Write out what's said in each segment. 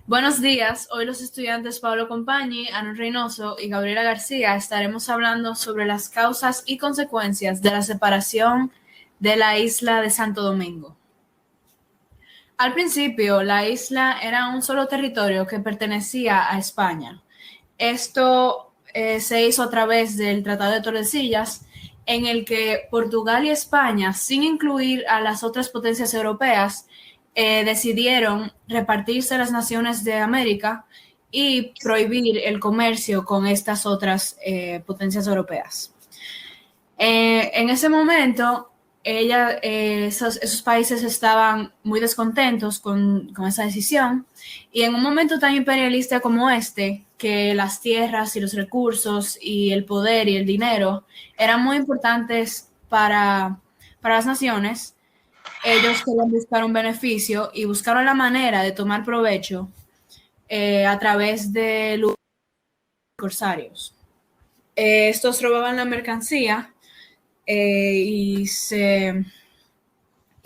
Buenos días, hoy los estudiantes Pablo Compañi, Aaron Reynoso y Gabriela García estaremos hablando sobre las causas y consecuencias de la separación de la isla de Santo Domingo. Al principio, la isla era un solo territorio que pertenecía a España. Esto se hizo a través del Tratado de Tordesillas, en el que Portugal y España, sin incluir a las otras potencias europeas, decidieron repartirse las naciones de América y prohibir el comercio con estas otras potencias europeas. En ese momento, esos países estaban muy descontentos con esa decisión y en un momento tan imperialista como este, que las tierras y los recursos y el poder y el dinero eran muy importantes para las naciones, ellos querían buscar un beneficio y buscaron la manera de tomar provecho a través de los corsarios. Estos robaban la mercancía y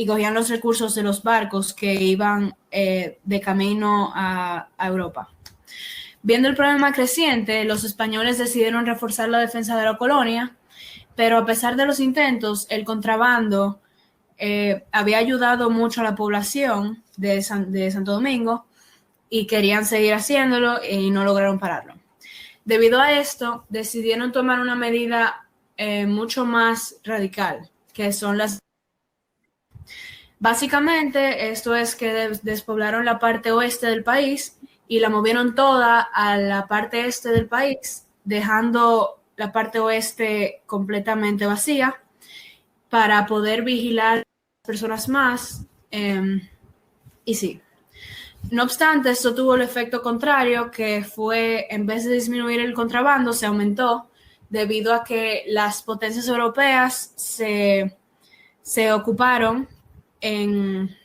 cogían los recursos de los barcos que iban de camino a Europa. Viendo el problema creciente, los españoles decidieron reforzar la defensa de la colonia, pero a pesar de los intentos, el contrabando había ayudado mucho a la población de Santo Domingo y querían seguir haciéndolo y no lograron pararlo. Debido a esto, decidieron tomar una medida mucho más radical, que son las... Básicamente, esto es que despoblaron la parte oeste del país y la movieron toda a la parte este del país, dejando la parte oeste completamente vacía para poder vigilar a las personas más. Y sí. No obstante, esto tuvo el efecto contrario, que fue, en vez de disminuir el contrabando, se aumentó debido a que las potencias europeas se ocuparon en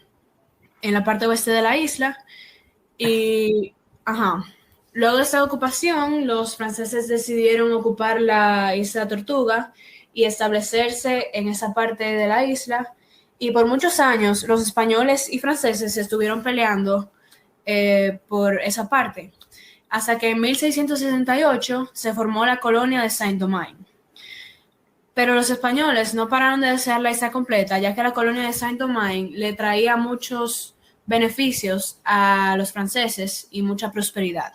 la parte oeste de la isla y, luego de esta ocupación, los franceses decidieron ocupar la isla Tortuga y establecerse en esa parte de la isla, y por muchos años los españoles y franceses estuvieron peleando por esa parte, hasta que en 1668 se formó la colonia de Saint-Domingue. Pero los españoles no pararon de desear la isla completa, ya que la colonia de Saint-Domingue le traía muchos beneficios a los franceses y mucha prosperidad.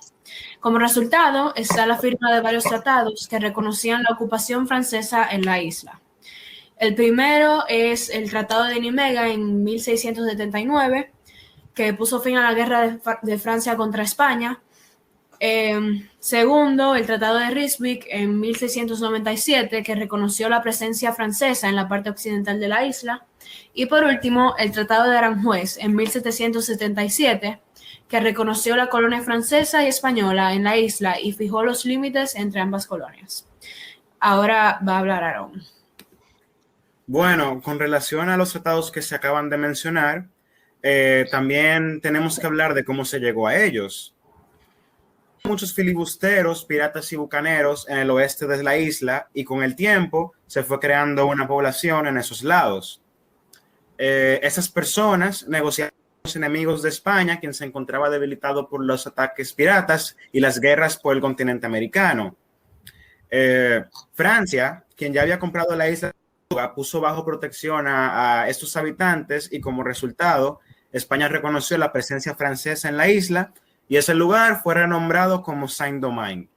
Como resultado, está la firma de varios tratados que reconocían la ocupación francesa en la isla. El primero es el Tratado de Nimega en 1679, que puso fin a la guerra de Francia contra España. Segundo, el Tratado de Ryswick en 1697, que reconoció la presencia francesa en la parte occidental de la isla. Y por último, el Tratado de Aranjuez en 1777, que reconoció la colonia francesa y española en la isla y fijó los límites entre ambas colonias. Ahora va a hablar Aaron. Bueno, con relación a los tratados que se acaban de mencionar, también tenemos que hablar de cómo se llegó a ellos. Muchos filibusteros, piratas y bucaneros en el oeste de la isla, y con el tiempo se fue creando una población en esos lados. Esas personas negociaban con los enemigos de España, quien se encontraba debilitado por los ataques piratas y las guerras por el continente americano. Francia, quien ya había comprado la isla, puso bajo protección a estos habitantes, y como resultado, España reconoció la presencia francesa en la isla y ese lugar fue renombrado como Saint-Domingue.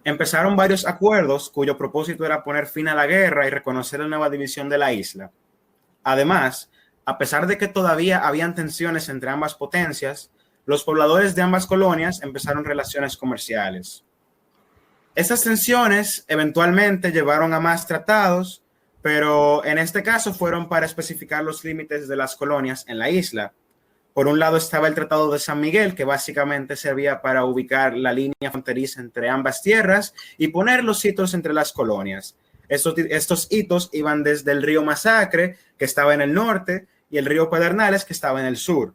Empezaron varios acuerdos cuyo propósito era poner fin a la guerra y reconocer la nueva división de la isla. Además, a pesar de que todavía habían tensiones entre ambas potencias, los pobladores de ambas colonias empezaron relaciones comerciales. Estas tensiones eventualmente llevaron a más tratados, pero en este caso fueron para especificar los límites de las colonias en la isla. Por un lado estaba el Tratado de San Miguel, que básicamente servía para ubicar la línea fronteriza entre ambas tierras y poner los hitos entre las colonias. Estos hitos iban desde el río Masacre, que estaba en el norte, y el río Pedernales, que estaba en el sur.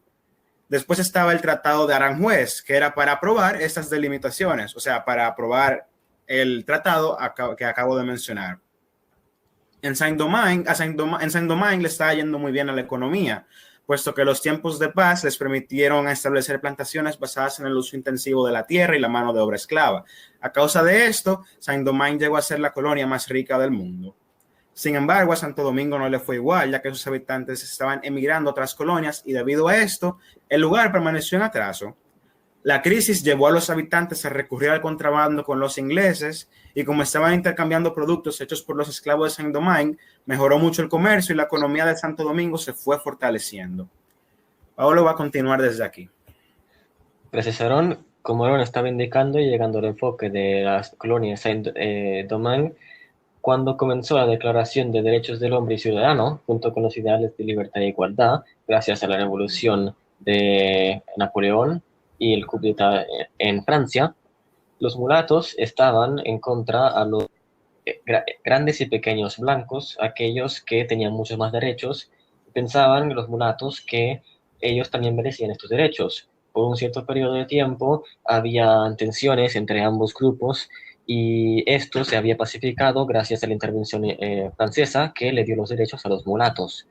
Después estaba el Tratado de Aranjuez, que era para aprobar estas delimitaciones, o sea, para aprobar el tratado que acabo de mencionar. En Saint-Domingue le estaba yendo muy bien a la economía, puesto que los tiempos de paz les permitieron establecer plantaciones basadas en el uso intensivo de la tierra y la mano de obra esclava. A causa de esto, Saint-Domingue llegó a ser la colonia más rica del mundo. Sin embargo, a Santo Domingo no le fue igual, ya que sus habitantes estaban emigrando a otras colonias y debido a esto, el lugar permaneció en atraso. La crisis llevó a los habitantes a recurrir al contrabando con los ingleses y como estaban intercambiando productos hechos por los esclavos de Saint-Domingue, mejoró mucho el comercio y la economía de Santo Domingo se fue fortaleciendo. Pablo va a continuar desde aquí. Gracias, Aaron. Como Aaron estaba indicando y llegando al enfoque de las colonias Saint-Domingue, cuando comenzó la Declaración de Derechos del Hombre y Ciudadano, junto con los ideales de libertad e igualdad, gracias a la revolución de Napoleón y el coup d'État en Francia, los mulatos estaban en contra a los grandes y pequeños blancos, aquellos que tenían muchos más derechos, pensaban los mulatos que ellos también merecían estos derechos. Por un cierto periodo de tiempo había tensiones entre ambos grupos y esto se había pacificado gracias a la intervención francesa que le dio los derechos a los mulatos.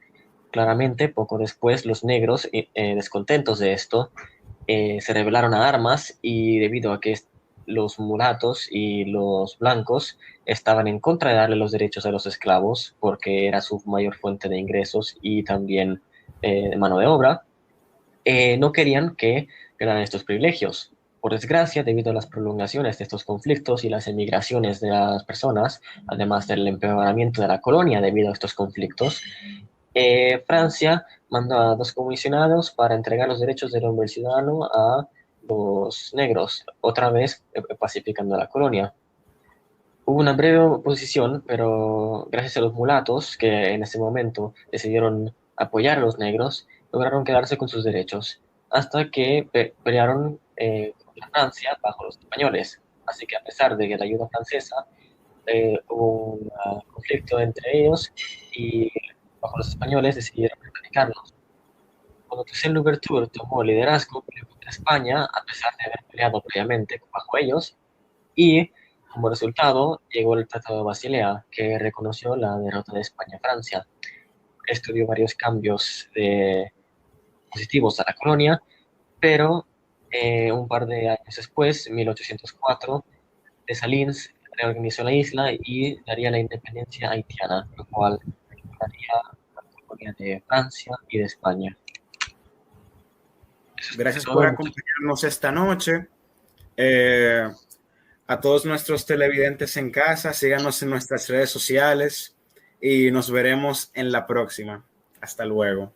Claramente, poco después, los negros, descontentos de esto, se rebelaron a armas y debido a que los mulatos y los blancos estaban en contra de darle los derechos a los esclavos porque era su mayor fuente de ingresos y también de mano de obra, no querían que ganaran estos privilegios. Por desgracia, debido a las prolongaciones de estos conflictos y las emigraciones de las personas, además del empeoramiento de la colonia debido a estos conflictos, Francia mandó a 2 comisionados para entregar los derechos del hombre ciudadano a los negros, otra vez pacificando la colonia. Hubo una breve oposición, pero gracias a los mulatos, que en ese momento decidieron apoyar a los negros, lograron quedarse con sus derechos, hasta que pelearon contra Francia bajo los españoles. Así que a pesar de la ayuda francesa, hubo un conflicto entre ellos y bajo los españoles decidieron erradicarlos. Cuando Toussaint Louverture tomó liderazgo, peleó contra España, a pesar de haber peleado previamente bajo ellos, y como resultado llegó el Tratado de Basilea, que reconoció la derrota de España a Francia. Esto dio varios cambios positivos a la colonia, pero un par de años después, en 1804, Dessalines reorganizó la isla y daría la independencia haitiana, lo cual daría la colonia de Francia y de España. Gracias por acompañarnos esta noche. A todos nuestros televidentes en casa, síganos en nuestras redes sociales y nos veremos en la próxima. Hasta luego.